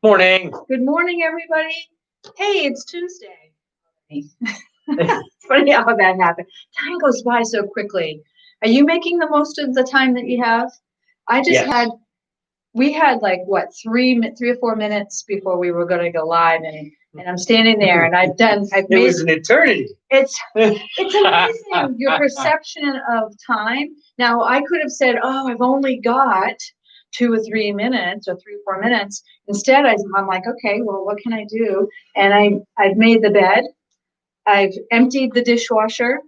Morning. Good morning, everybody. Hey, it's Tuesday. It's funny how that happened. Time goes by so quickly. Are you making the most of the time that you have? We had like what, 3 or 4 minutes before we were going to go live, and I'm standing there, and It was an eternity. It's amazing your perception of time. Now, I could have said, oh, I've only got 2 or 3 minutes or 3 or 4 minutes. Instead, I'm like, okay, well, what can I do? And I've made the bed. I've emptied the dishwasher,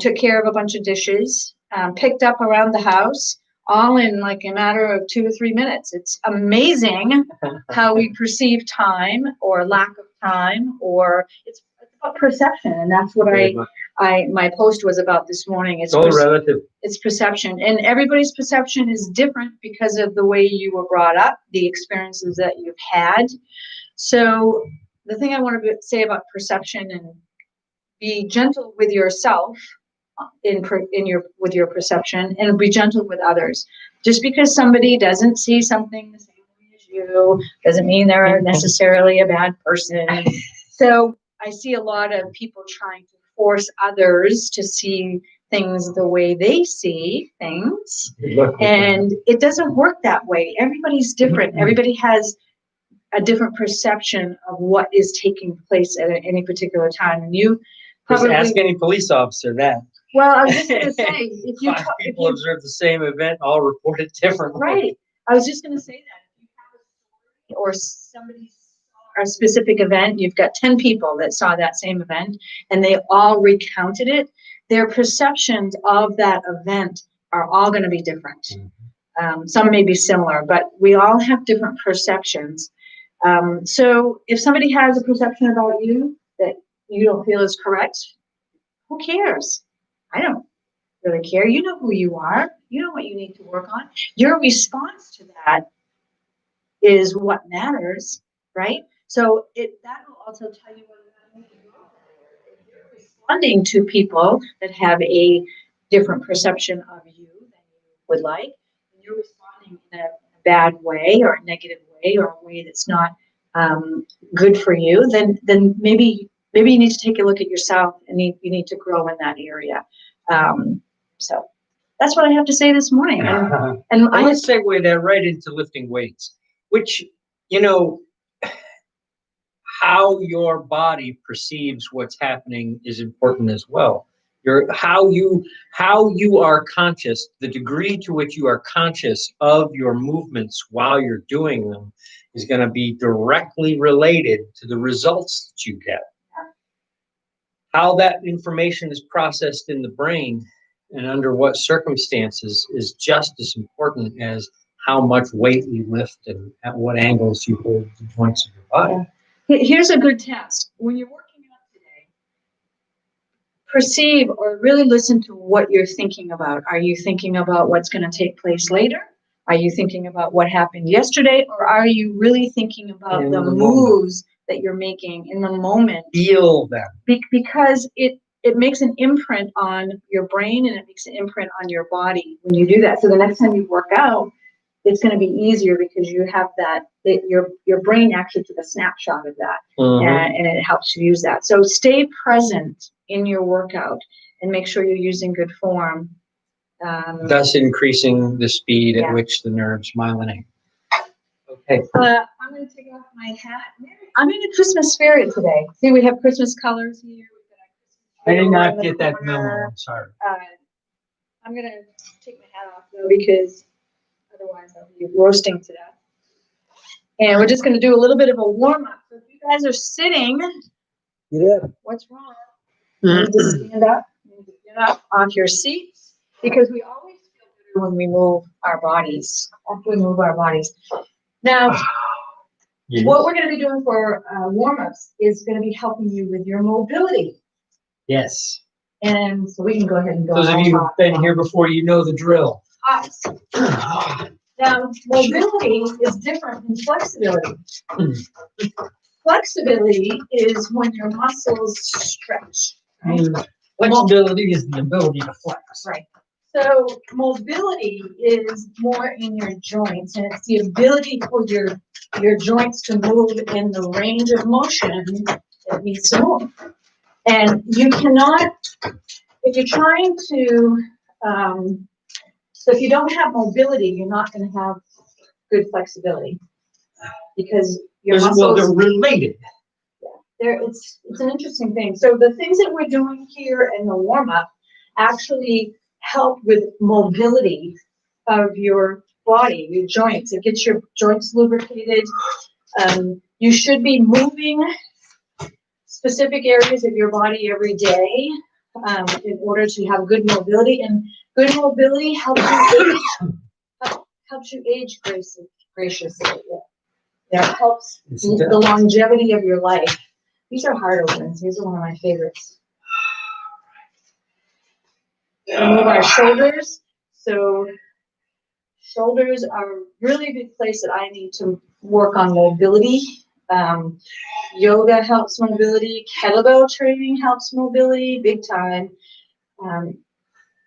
took care of a bunch of dishes, picked up around the house, all in like a matter of 2 or 3 minutes. It's amazing how we perceive time or lack of time, or it's about perception. And that's what my post was about this morning. It's all relative. It's perception, and everybody's perception is different because of the way you were brought up, the experiences that you've had. So the thing I want to say about perception, and be gentle with yourself with your perception, and be gentle with others. Just because somebody doesn't see something the same way as you doesn't mean they're necessarily a bad person. So I see a lot of people trying to force others to see things the way they see things, and it doesn't work that way. Everybody's different. Everybody has a different perception of what is taking place at any particular time, and you probably just ask any police officer that. Well, I was just going to say, if you observe the same event, all report it differently. Right. I was just going to say that if you have a story or somebody saw a specific event, you've got 10 people that saw that same event, and they all recounted it. Their perceptions of that event are all going to be different. Some may be similar, but we all have different perceptions. So if somebody has a perception about you that you don't feel is correct, who cares? I don't really care. You know who you are. You know what you need to work on. Your response to that is what matters, right? So that will also tell you whether or not if you're responding to people that have a different perception of you than you would like, and you're responding in a bad way or a negative way or a way that's not good for you, then maybe you need to take a look at yourself, and you need to grow in that area. So that's what I have to say this morning. And let's segue that right into lifting weights, which, how your body perceives what's happening is important as well. How you are conscious, the degree to which you are conscious of your movements while you're doing them is going to be directly related to the results that you get. How that information is processed in the brain and under what circumstances is just as important as how much weight you lift and at what angles you hold the joints of your body. Yeah. Here's a good test. When you're working out today, perceive or really listen to what you're thinking about. Are you thinking about what's going to take place later? Are you thinking about what happened yesterday? Or are you really thinking about the moves that you're making in the moment? Feel them. Because it makes an imprint on your brain, and it makes an imprint on your body when you do that. So the next time you work out, it's going to be easier because you have that. Your brain actually took a snapshot of that, and it helps you use that. So stay present in your workout and make sure you're using good form. Thus increasing the speed at which the nerves myelinate. Okay. I'm going to take off my hat. I'm in a Christmas spirit today. See, we have Christmas colors here. I did not get that memo. I'm sorry. I'm going to take my hat off, though, because otherwise I'll be roasting to death. And we're just going to do a little bit of a warm-up. So if you guys are sitting, what's wrong? You need to stand up. You need to get up off your seats, because we always feel better when we move our bodies, after we move our bodies. Now, what we're going to be doing for warm-ups is going to be helping you with your mobility. Yes. And so we can go ahead and go. Those of you who've been here before, you know the drill. Now, mobility is different than flexibility. Flexibility is when your muscles stretch. Right? Flexibility is the ability to flex. Right. So mobility is more in your joints, and it's the ability for your your joints to move in the range of motion that needs to move. And you cannot, if you're trying to, so if you don't have mobility, you're not going to have good flexibility because your muscles. Well, they're related. It's an interesting thing. So the things that we're doing here in the warm up actually help with mobility of your body, your joints. It gets your joints lubricated. You should be moving specific areas of your body every day in order to have good mobility. And good mobility helps you age graciously. Yeah, it helps the longevity of your life. These are hard opens. These are one of my favorites. We move our shoulders. So shoulders are a really big place that I need to work on mobility. Yoga helps mobility. Kettlebell training helps mobility big time. And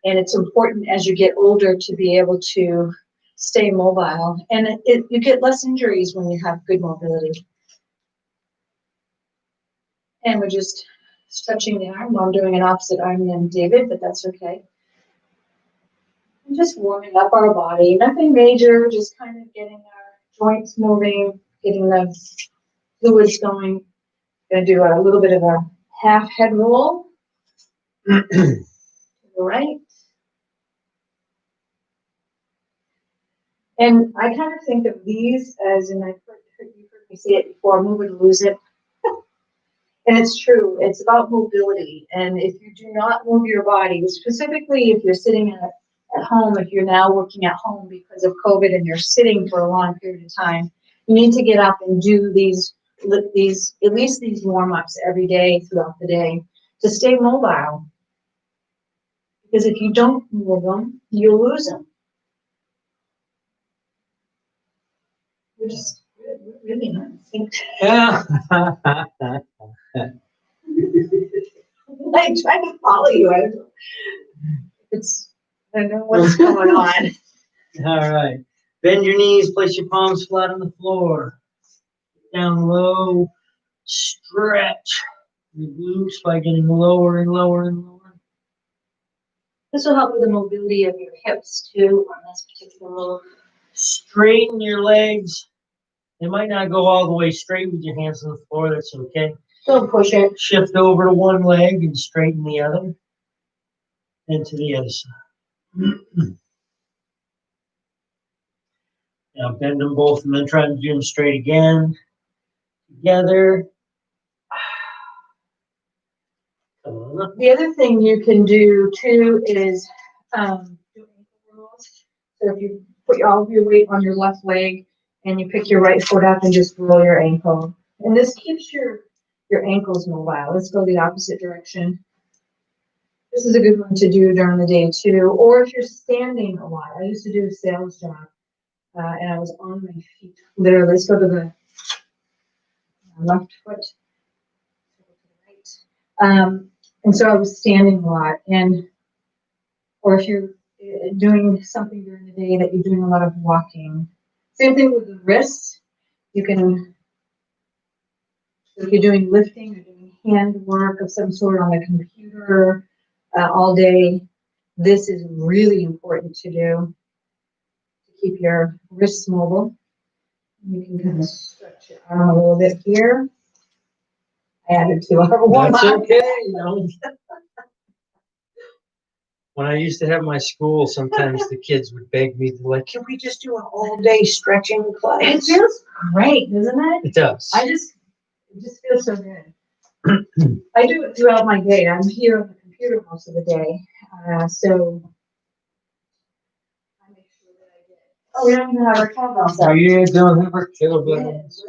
it's important as you get older to be able to stay mobile. And you get less injuries when you have good mobility. And we're just stretching the arm. Well, I'm doing an opposite arm than David, but that's okay. And just warming up our body. Nothing major, just kind of getting our joints moving, getting the fluids going. Going to do a little bit of a half head roll. To the right. And I kind of think of these as, and you've heard me say it before, move it, lose it. And it's true, it's about mobility. And if you do not move your body, specifically if you're sitting at home, if you're now working at home because of COVID and you're sitting for a long period of time, you need to get up and do these at least these warm-ups every day throughout the day to stay mobile. Because if you don't move them, you'll lose them. We're really not synced. Yeah. I tried to follow you. I don't know what's going on. All right. Bend your knees, place your palms flat on the floor. Down low, stretch your glutes by getting lower and lower and lower. This will help with the mobility of your hips too on this particular move. Straighten your legs. They might not go all the way straight with your hands on the floor. That's okay. Don't push it. Shift over to one leg and straighten the other. And to the other side. Now bend them both and then try to do them straight again. Together. The other thing you can do too is do ankle rolls. So if you put all of your weight on your left leg and you pick your right foot up and just roll your ankle. And this keeps your ankles mobile. Let's go the opposite direction. This is a good one to do during the day too. Or if you're standing a lot. I used to do a sales job and I was on my feet. Literally, let's go to the left foot. And so I was standing a lot, or if you're doing something during the day that you're doing a lot of walking. Same thing with the wrists. You can, if you're doing lifting or doing hand work of some sort on the computer all day, this is really important to do to keep your wrists mobile. You can kind of stretch your arm a little bit here. I added to our warm up. That's okay. When I used to have my school, sometimes the kids would beg me, they're like, can we just do an all-day stretching class? It feels great, doesn't it? It does. It just feels so good. I do it throughout my day. I'm here on the computer most of the day. So I make sure that I get it. Oh, we don't even have our kettlebells out. You don't have our kettlebells.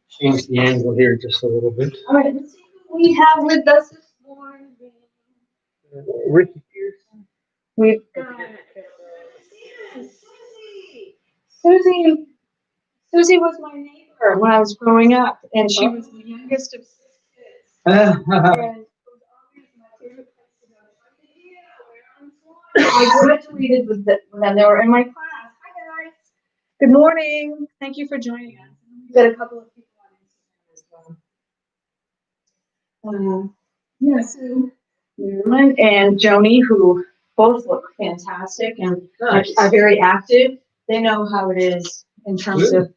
Change the angle here just a little bit. All right, let's see who we have with us this morning. Ricky Pearson. We've got Susie. Susie was my neighbor when I was growing up, and she was the youngest of 6 kids. And it was always my favorite place to go. I graduated with them. They were in my class. Hi, guys. Good morning. Thank you for joining us. We've got a couple of people on Instagram as well. Yeah, so Marilyn and Joni, who both look fantastic and are very active. They know how it is in terms of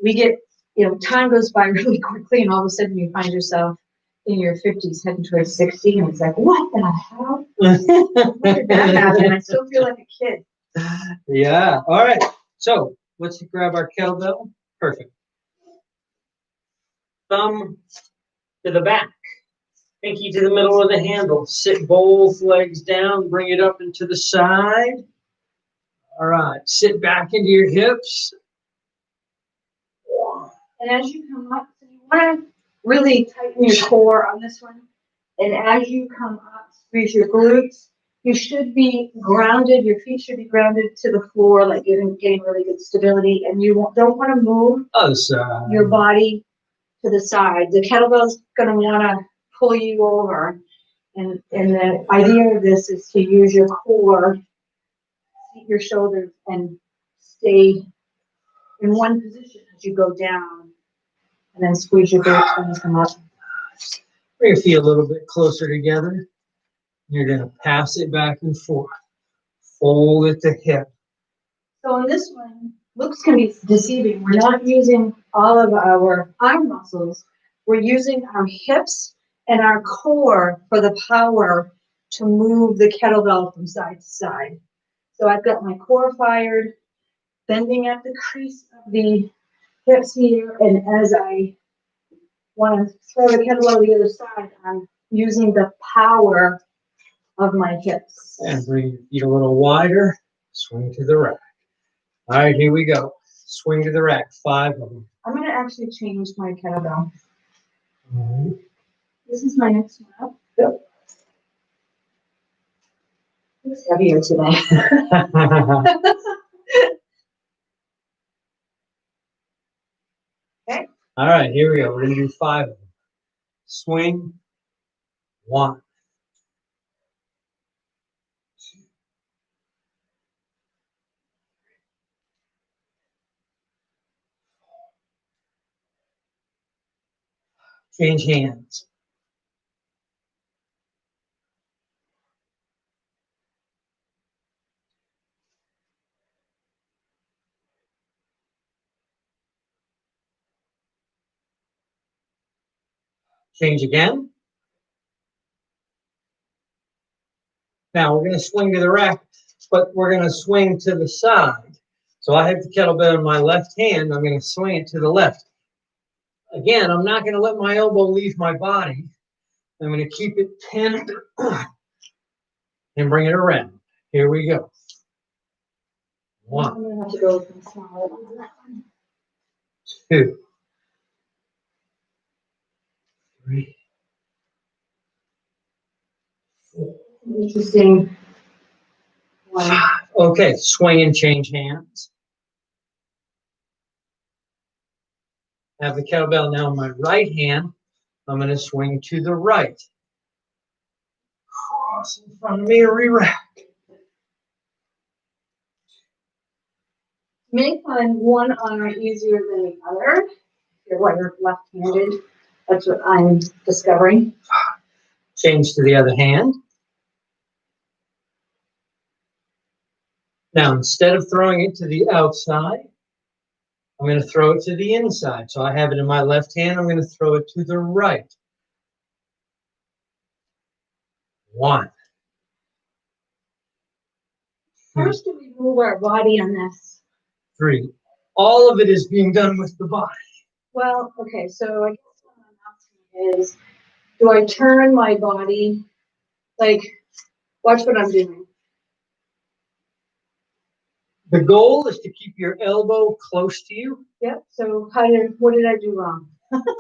we get, time goes by really quickly, and all of a sudden you find yourself in your 50s heading towards 60, and it's like, what the hell? When did that happen? And I still feel like a kid. Yeah. All right. So let's grab our kettlebell. Perfect. Thumb to the back. Pinky to the middle of the handle. Sit both legs down. Bring it up and to the side. All right. Sit back into your hips. And as you come up, so you want to really tighten your core on this one. And as you come up, squeeze your glutes. You should be grounded. Your feet should be grounded to the floor, like getting really good stability. And you don't want to move your body to the side. The kettlebell's going to want to pull you over. And the idea of this is to use your core, seat your shoulders, and stay in one position as you go down. And then squeeze your glutes when you come up. Bring your feet a little bit closer together. You're going to pass it back and forth. Fold at the hip. So on this one, looks can be deceiving. We're not using all of our arm muscles. We're using our hips and our core for the power to move the kettlebell from side to side. So I've got my core fired, bending at the crease of the hips here, and as I want to throw the kettlebell to the other side, I'm using the power of my hips. And bring your feet a little wider. Swing to the rack. All right, here we go. Swing to the rack. 5 of them. I'm going to actually change my kettlebell. Mm-hmm. This is my next one up. Yep. It's heavier today. Okay. All right, here we go. We're going to do 5 of them. Swing. 1. Change hands. Change again. Now we're going to swing to the rack, but we're going to swing to the side. So I have the kettlebell in my left hand. I'm going to swing it to the left. Again, I'm not going to let my elbow leave my body. I'm going to keep it pinned and bring it around. Here we go. 1. I'm going to have to go from smaller to that one. 2. 3. 4. Interesting. 1. Okay, swing and change hands. I have the kettlebell now in my right hand. I'm going to swing to the right. Cross in front of me, re-rack. May find one arm easier than the other. If you're left-handed, that's what I'm discovering. Change to the other hand. Now, instead of throwing it to the outside, I'm going to throw it to the inside. So I have it in my left hand. I'm going to throw it to the right. 1. First, do we move our body on this? 3. All of it is being done with the body. Well, okay, so I guess what I'm asking is, do I turn my body, like, watch what I'm doing. The goal is to keep your elbow close to you. Yep, so what did I do wrong?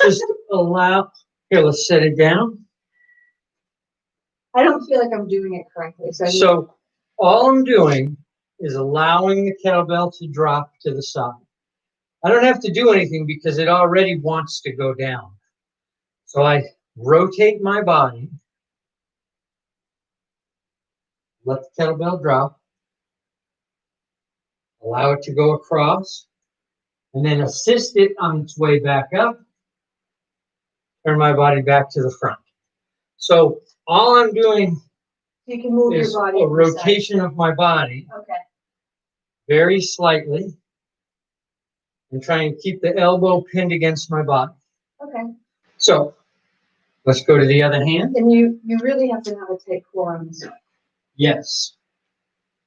Just allow, here, let's set it down. I don't feel like I'm doing it correctly. So all I'm doing is allowing the kettlebell to drop to the side. I don't have to do anything because it already wants to go down. So I rotate my body, let the kettlebell drop, Allow it to go across, and then assist it on its way back up. Turn my body back to the front. So all I'm doing You can move is your body. a rotation of my body Okay. very slightly and try and keep the elbow pinned against my body. Okay. So let's go to the other hand. And you really have to have a tight core on this. Yes.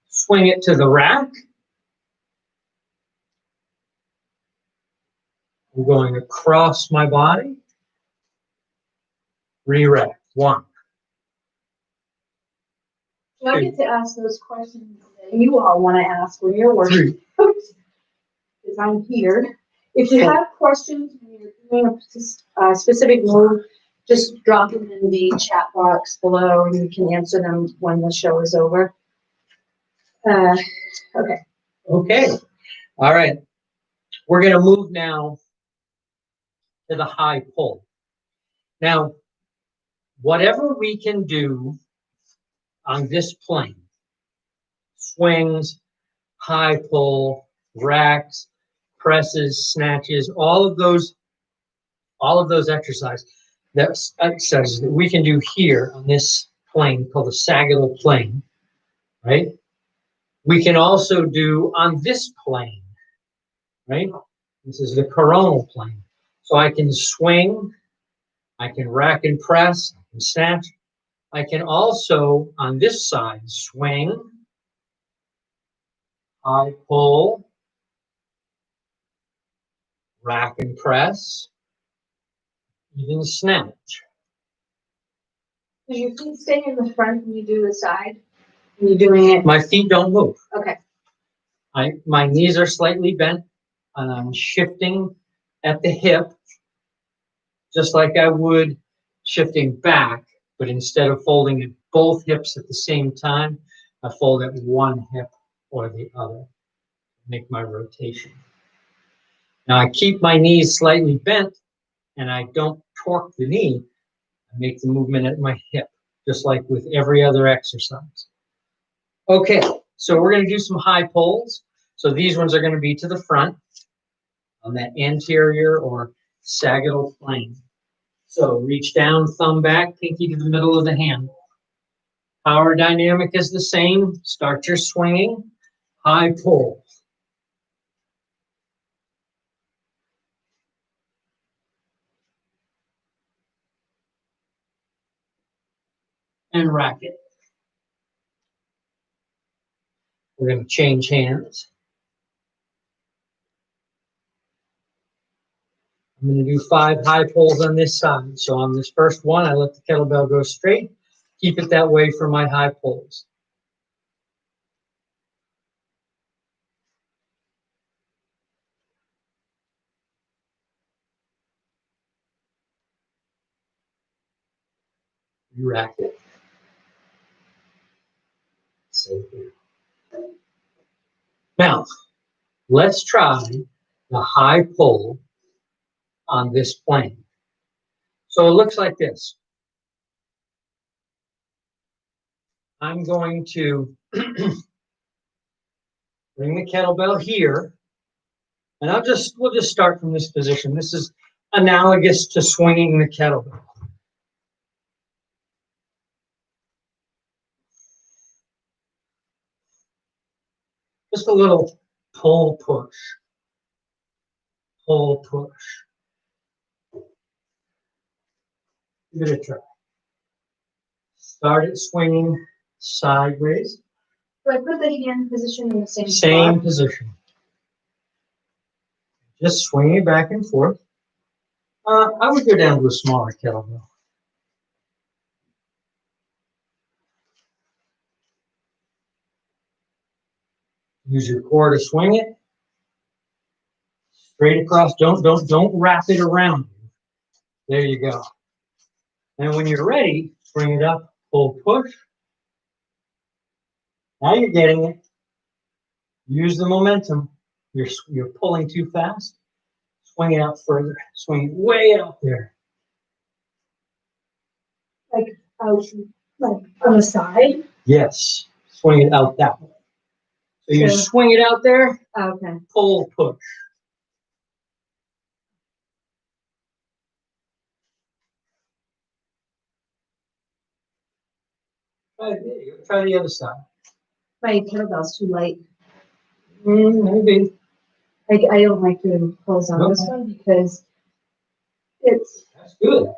Swing it to the rack. I'm going across my body. Re-rack. 1. So I get to ask those questions that you all want to ask when you're working. Because I'm here. If you have questions when you're doing a specific move, just drop them in the chat box below and you can answer them when the show is over. Okay. Okay. All right. We're going to move now to the high pull. Now, whatever we can do on this plane, swings, high pull, racks, presses, snatches, all of those exercises that we can do here on this plane called the sagittal plane, right? We can also do on this plane, right? This is the coronal plane. So I can swing, I can rack and press, I can snatch. I can also, on this side, swing, high pull, rack and press, even snatch. Does your feet stay in the front when you do the side? When you're doing it? My feet don't move. Okay. My knees are slightly bent, and I'm shifting at the hip, just like I would shifting back, but instead of folding at both hips at the same time, I fold at one hip or the other, make my rotation. Now I keep my knees slightly bent, and I don't torque the knee. I make the movement at my hip, just like with every other exercise. Okay, so we're going to do some high pulls. So these ones are going to be to the front on that anterior or sagittal plane. So reach down, thumb back, pinky to the middle of the hand. Power dynamic is the same. Start your swinging. High pull. And rack it. We're going to change hands. I'm going to do 5 high pulls on this side. So on this first one, I let the kettlebell go straight. Keep it that way for my high pulls. Rack it. Same here. Now, let's try the high pull on this plane. So it looks like this. I'm going to bring the kettlebell here, and we'll just start from this position. This is analogous to swinging the kettlebell. Just a little pull, push. Pull, push. Give it a try. Start it swinging sideways. Do I put the hand position in the same spot? Same position. Just swing it back and forth. I would go down to a smaller kettlebell. Use your core to swing it. Straight across. Don't wrap it around you. There you go. And when you're ready, bring it up, pull, push. Now you're getting it. Use the momentum. You're pulling too fast. Swing it out further. Swing it way out there. Like out, like on the side? Yes. Swing it out that way. So you So- swing it out there, Okay. pull, push. Try the other side. My kettlebell's too light. Maybe. I don't like doing pulls on this one because it's That's good.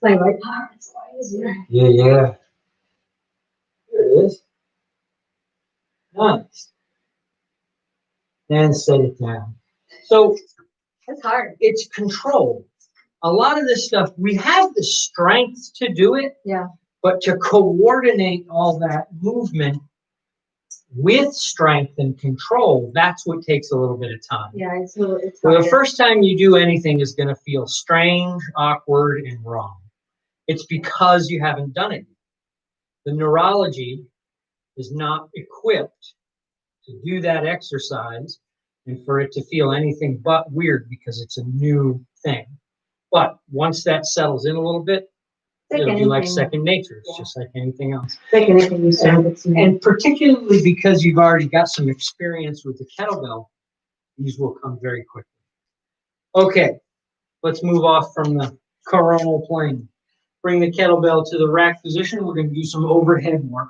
my right part. It's a lot easier. Yeah. There it is. Nice. And set it down. So It's hard. it's control. A lot of this stuff, we have the strength to do it. Yeah. But to coordinate all that movement with strength and control, that's what takes a little bit of time. Yeah, it's hard. Well, the first time you do anything is going to feel strange, awkward, and wrong. It's because you haven't done it. The neurology is not equipped to do that exercise and for it to feel anything but weird because it's a new thing. But once that settles in a little bit, it'll be like second nature. It's just like anything else. Like anything you said. And particularly because you've already got some experience with the kettlebell, these will come very quickly. Okay, let's move off from the coronal plane. Bring the kettlebell to the rack position. We're going to do some overhead work.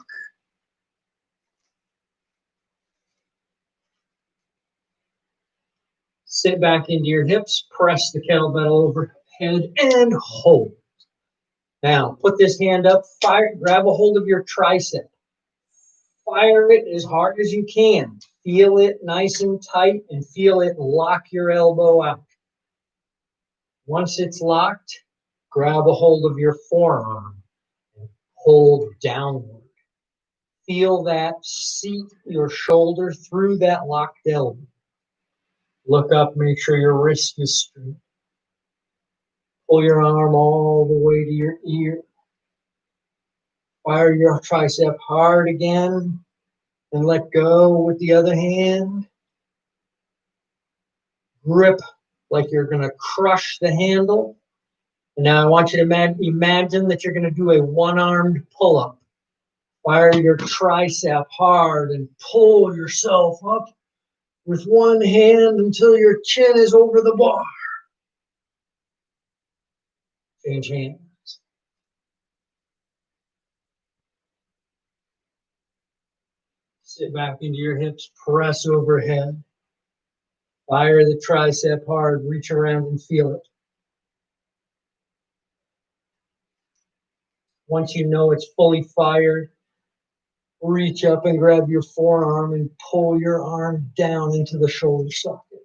Sit back into your hips, press the kettlebell overhead, and hold. Now, put this hand up, fire, grab a hold of your tricep. Fire it as hard as you can. Feel it nice and tight and feel it lock your elbow out. Once it's locked, grab a hold of your forearm and hold downward. Feel that seat your shoulder through that locked elbow. Look up, make sure your wrist is straight. Pull your arm all the way to your ear. Fire your tricep hard again and let go with the other hand. Grip like you're going to crush the handle. And now I want you to imagine that you're going to do a one-armed pull-up. Fire your tricep hard and pull yourself up with one hand until your chin is over the bar. Change hands. Sit back into your hips, press overhead. Fire the tricep hard, reach around and feel it. Once you know it's fully fired, reach up and grab your forearm and pull your arm down into the shoulder socket.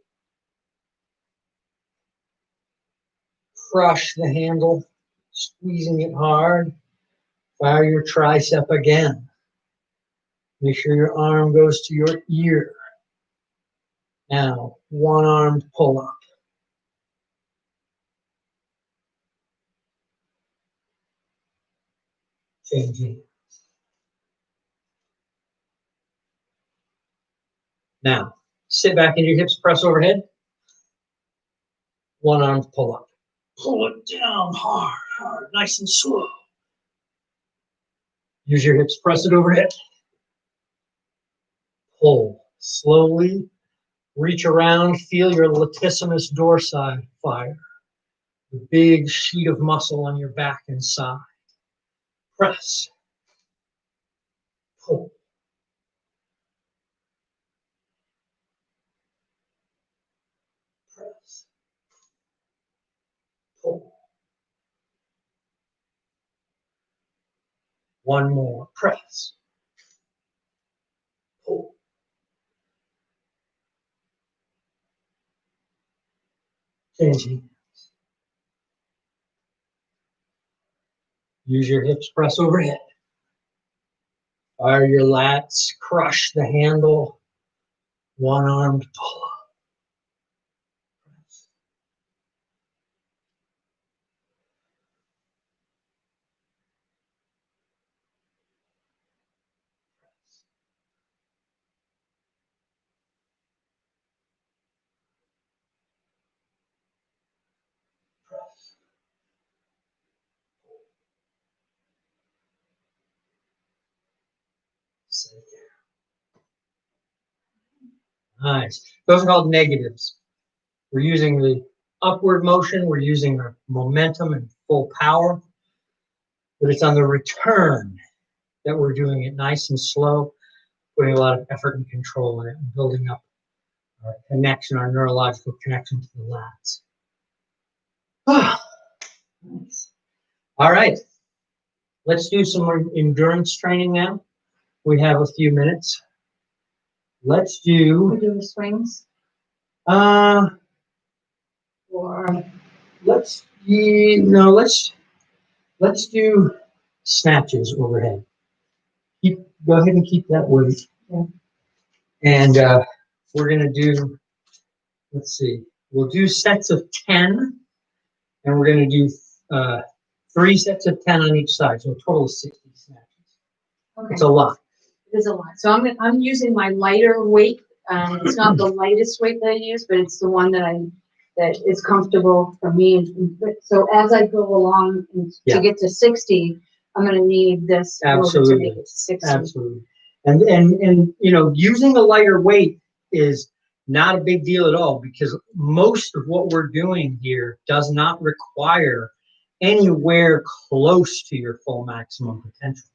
Crush the handle, squeezing it hard. Fire your tricep again. Make sure your arm goes to your ear. Now, one-armed pull-up. Changing. Now, sit back in your hips, press overhead. One-armed pull-up. Pull it down hard, hard, nice and slow. Use your hips, press it overhead. Pull slowly. Reach around, feel your latissimus dorsi fire. The big sheet of muscle on your back and side. Press. Pull. Press. Pull. One more. Press. Pull. Changing. Use your hips, press overhead. Fire your lats, crush the handle. One-armed pull up. Press. Press. Set it down. Nice. Those are called negatives. We're using the upward motion, we're using our momentum and full power, but it's on the return that we're doing it nice and slow, putting a lot of effort and control in it, and building up our connection, our neurological connection to the lats. Ah, nice. All right, let's do some more endurance training now. We have a few minutes. Let's do. We're doing swings. Or let's no, let's do snatches overhead. Go ahead and keep that weight. Yeah. And we're gonna do. Let's see. We'll do sets of 10, and we're gonna do 3 sets of 10 on each side, so a total of 60 snatches. Okay. It's a lot. It is a lot. So I'm using my lighter weight. It's not the lightest weight that I use, but it's the one that is comfortable for me. So as I go along to get to 60, I'm going to need this in order to make it to 60. Absolutely. And you know, using a lighter weight is not a big deal at all, because most of what we're doing here does not require anywhere close to your full maximum potential.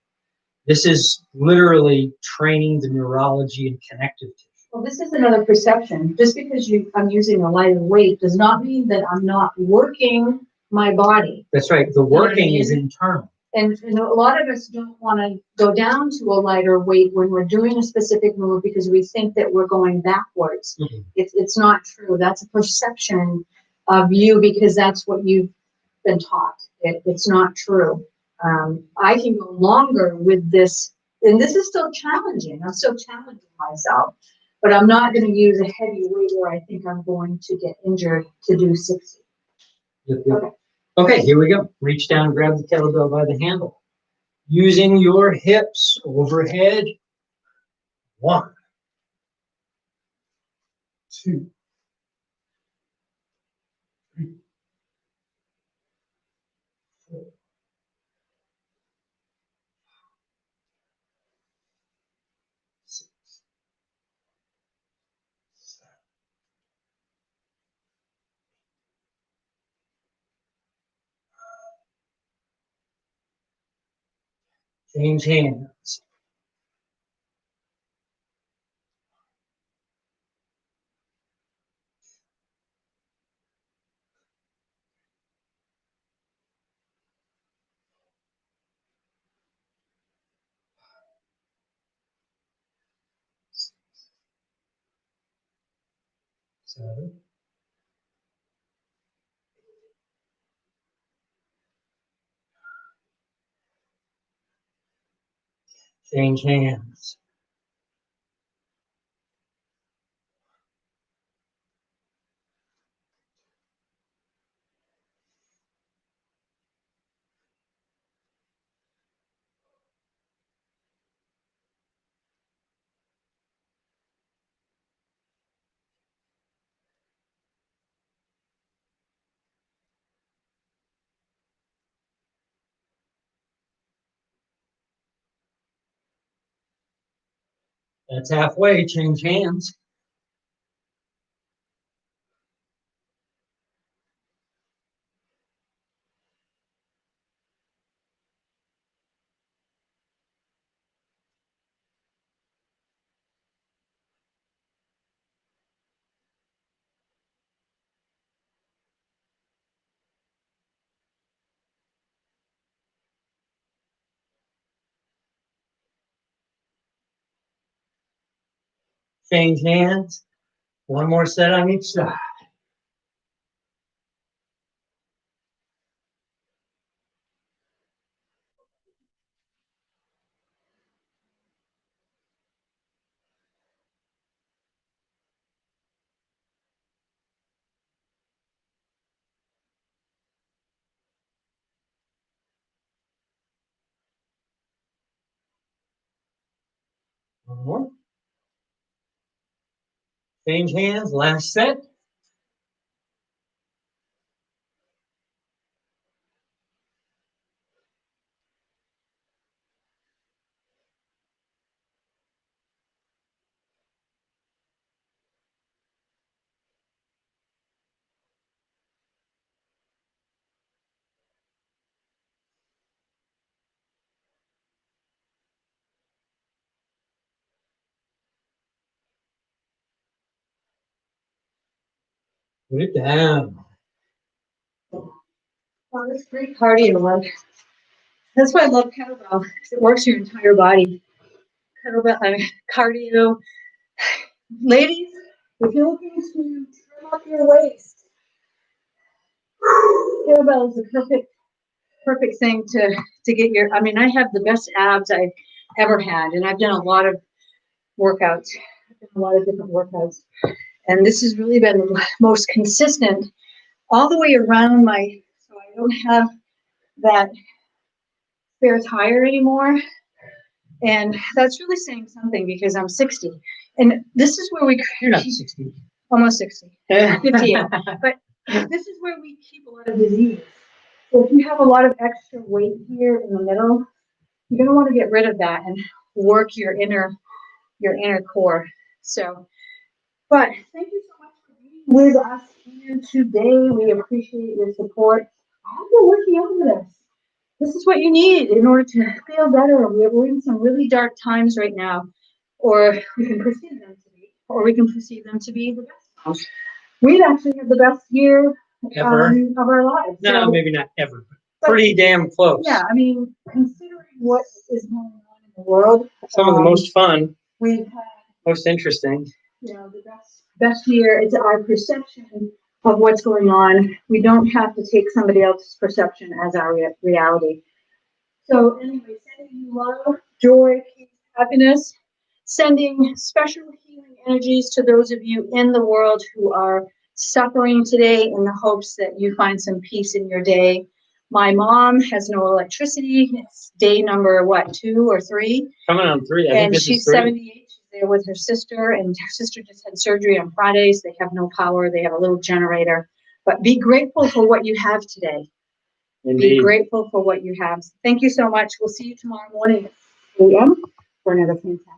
This is literally training the neurology and connective tissue. Well, this is another perception. Just because I'm using a lighter weight does not mean that I'm not working my body. That's right. The working is internal. And a lot of us don't want to go down to a lighter weight when we're doing a specific move because we think that we're going backwards. Mm-hmm. It's not true. That's a perception of you because that's what you've been taught. It's not true. I can go longer with this, and this is still challenging. I'm still challenging myself, but I'm not going to use a heavy weight where I think I'm going to get injured to do 60. Yep. Okay, here we go. Reach down, grab the kettlebell by the handle. Using your hips overhead. 1, 2, 3, 4, 6, 7. Change hands. Seven. Change hands. That's halfway. Change hands. Change hands. One more set on each side. One more. Change hands. Last set. Put it down. Oh, that's great cardio work. That's why I love kettlebell, because it works your entire body. Kettlebell, cardio. Ladies, if you're looking to trim up your waist, kettlebell is the perfect thing to get your, I mean, I have the best abs I've ever had, and I've done a lot of workouts, a lot of different workouts. And this has really been the most consistent all the way around my, so I don't have that spare tire anymore. And that's really saying something because I'm 60. And this is where You're not 60. Almost 60, 58. But this is where we keep a lot of disease. So if you have a lot of extra weight here in the middle, you're going to want to get rid of that and work your inner core. So, but thank you so much for being with us here today. We appreciate your support. I hope you're working out with us. This is what you need in order to feel better. We're in some really dark times right now, or we can perceive them to be, the best times. We've actually had the best year Ever. Of our lives. No, So, maybe not ever. Pretty damn close. yeah, I mean, considering what is going on in the world, Some of the most fun, we've had, most interesting. the best year. It's our perception of what's going on. We don't have to take somebody else's perception as our reality. So anyway, sending you love, joy, peace, happiness, sending special healing energies to those of you in the world who are suffering today, in the hopes that you find some peace in your day. My mom has no electricity. It's day number, 2 or 3? Coming on 3. I think this she's is 3. 78. She's there with her sister, and her sister just had surgery on Fridays. They have no power. They have a little generator. But be grateful for what you have today. Indeed. Be grateful for what you have. Thank you so much. We'll see you tomorrow morning at 8 a.m. for another fantastic.